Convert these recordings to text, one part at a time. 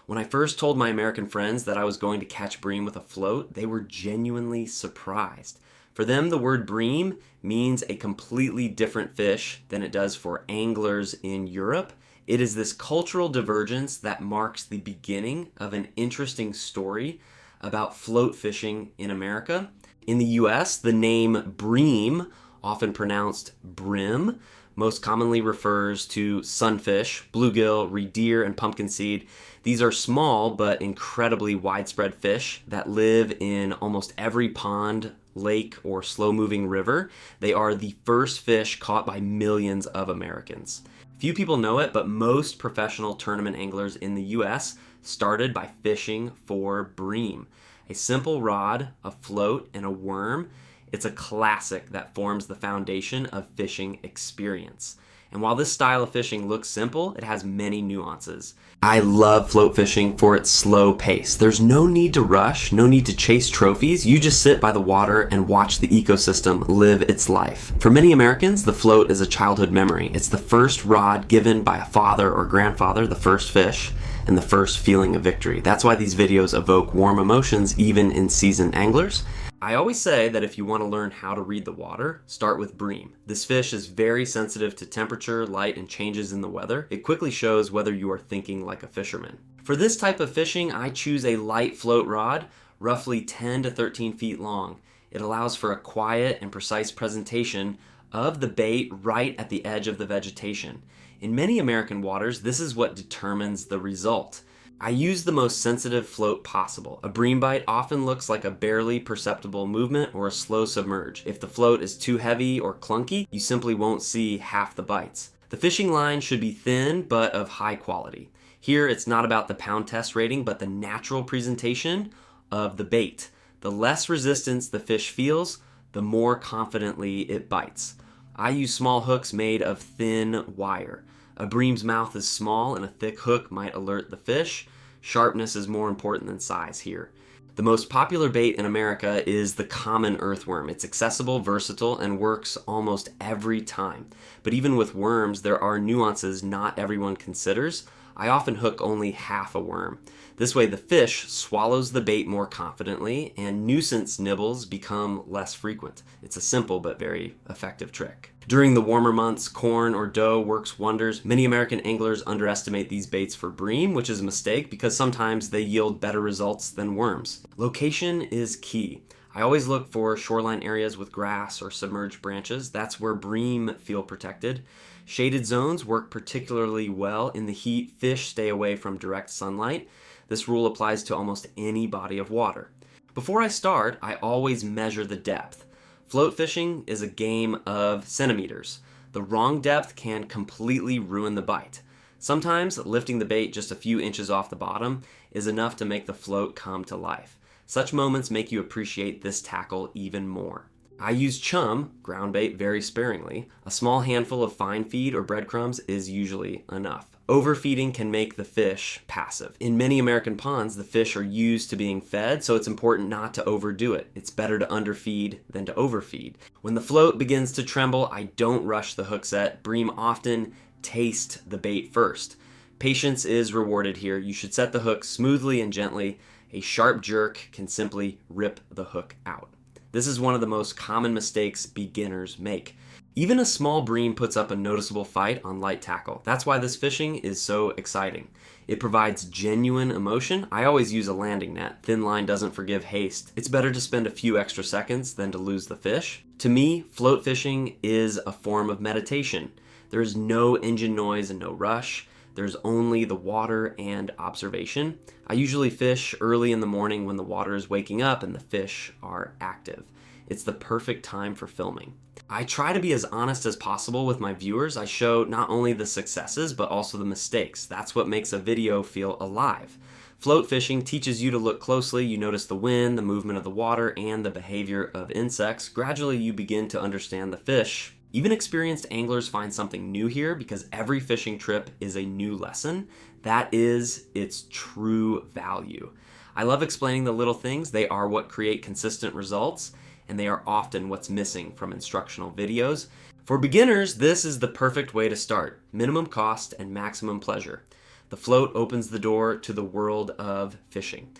When I first told my American friends that I was going to catch bream with a float, they were genuinely surprised. For them, the word bream means a completely different fish than it does for anglers in Europe. It is this cultural divergence that marks the beginning of an interesting story about float fishing in America. In the US, the name bream, often pronounced brim, most commonly refers to sunfish, bluegill, reed deer, and pumpkin seed. These are small but incredibly widespread fish that live in almost every pond, lake, or slow-moving river. They are the first fish caught by millions of Americans. Few people know it, but most professional tournament anglers in the US started by fishing for bream. A simple rod, a float, and a worm. It's a classic that forms the foundation of fishing experience. And while this style of fishing looks simple, it has many nuances. I love float fishing for its slow pace. There's no need to rush, no need to chase trophies. You just sit by the water and watch the ecosystem live its life. For many Americans, the float is a childhood memory. It's the first rod given by a father or grandfather, the first fish, and the first feeling of victory. That's why these videos evoke warm emotions even in seasoned anglers. I always say that if you want to learn how to read the water, start with bream. This fish is very sensitive to temperature, light, and changes in the weather. It quickly shows whether you are thinking like a fisherman. For this type of fishing, I choose a light float rod, roughly 10 to 13 feet long. It allows for a quiet and precise presentation of the bait right at the edge of the vegetation. In many American waters, this is what determines the result. I use the most sensitive float possible. A bream bite often looks like a barely perceptible movement or a slow submerge. If the float is too heavy or clunky, you simply won't see half the bites. The fishing line should be thin but of high quality. Here it's not about the pound test rating but the natural presentation of the bait. The less resistance the fish feels, the more confidently it bites. I use small hooks made of thin wire. A bream's mouth is small and a thick hook might alert the fish. Sharpness is more important than size here. The most popular bait in America is the common earthworm. It's accessible, versatile, and works almost every time. But even with worms, there are nuances not everyone considers. I often hook only half a worm. This way the fish swallows the bait more confidently and nuisance nibbles become less frequent. It's a simple but very effective trick. During the warmer months, corn or dough works wonders. Many American anglers underestimate these baits for bream, which is a mistake because sometimes they yield better results than worms. Location is key. I always look for shoreline areas with grass or submerged branches. That's where bream feel protected. Shaded zones work particularly well. In the heat, fish stay away from direct sunlight. This rule applies to almost any body of water. Before I start, I always measure the depth. Float fishing is a game of centimeters. The wrong depth can completely ruin the bite. Sometimes lifting the bait just a few inches off the bottom is enough to make the float come to life. Such moments make you appreciate this tackle even more. I use chum, ground bait, very sparingly. A small handful of fine feed or breadcrumbs is usually enough. Overfeeding can make the fish passive. In many American ponds, the fish are used to being fed, so it's important not to overdo it. It's better to underfeed than to overfeed. When the float begins to tremble, I don't rush the hook set. Bream often taste the bait first. Patience is rewarded here. You should set the hook smoothly and gently. A sharp jerk can simply rip the hook out. This is one of the most common mistakes beginners make. Even a small bream puts up a noticeable fight on light tackle. That's why this fishing is so exciting. It provides genuine emotion. I always use a landing net. Thin line doesn't forgive haste. It's better to spend a few extra seconds than to lose the fish. To me, float fishing is a form of meditation. There is no engine noise and no rush. There's only the water and observation. I usually fish early in the morning when the water is waking up and the fish are active. It's the perfect time for filming. I try to be as honest as possible with my viewers. I show not only the successes, but also the mistakes. That's what makes a video feel alive. Float fishing teaches you to look closely. You notice the wind, the movement of the water, and the behavior of insects. Gradually, you begin to understand the fish. Even experienced anglers find something new here because every fishing trip is a new lesson. That is its true value. I love explaining the little things. They are what create consistent results, and they are often what's missing from instructional videos. For beginners, this is the perfect way to start. Minimum cost and maximum pleasure. The float opens the door to the world of fishing.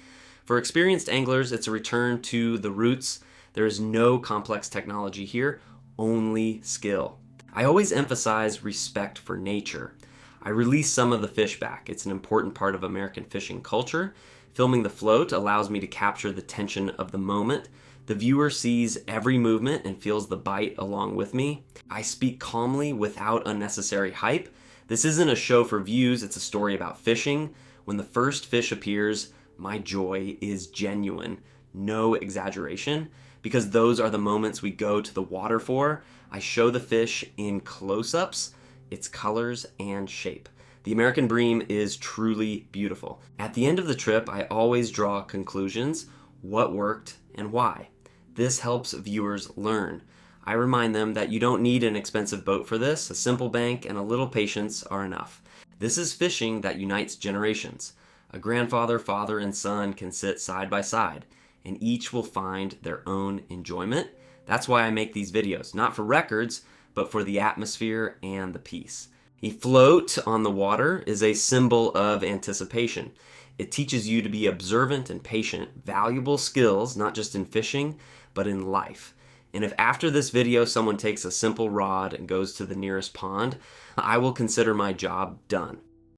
For experienced anglers, it's a return to the roots. There is no complex technology here, only skill. I always emphasize respect for nature. I release some of the fish back. It's an important part of American fishing culture. Filming the float allows me to capture the tension of the moment. The viewer sees every movement and feels the bite along with me. I speak calmly without unnecessary hype. This isn't a show for views, it's a story about fishing. When the first fish appears, my joy is genuine, no exaggeration, because those are the moments we go to the water for. I show the fish in close-ups, its colors and shape. The American bream is truly beautiful. At the end of the trip, I always draw conclusions, what worked and why. This helps viewers learn. I remind them that you don't need an expensive boat for this. A simple bank and a little patience are enough. This is fishing that unites generations. A grandfather, father, and son can sit side by side, and each will find their own enjoyment. That's why I make these videos, not for records, but for the atmosphere and the peace. A float on the water is a symbol of anticipation. It teaches you to be observant and patient, valuable skills, not just in fishing, but in life. And if after this video someone takes a simple rod and goes to the nearest pond, I will consider my job done.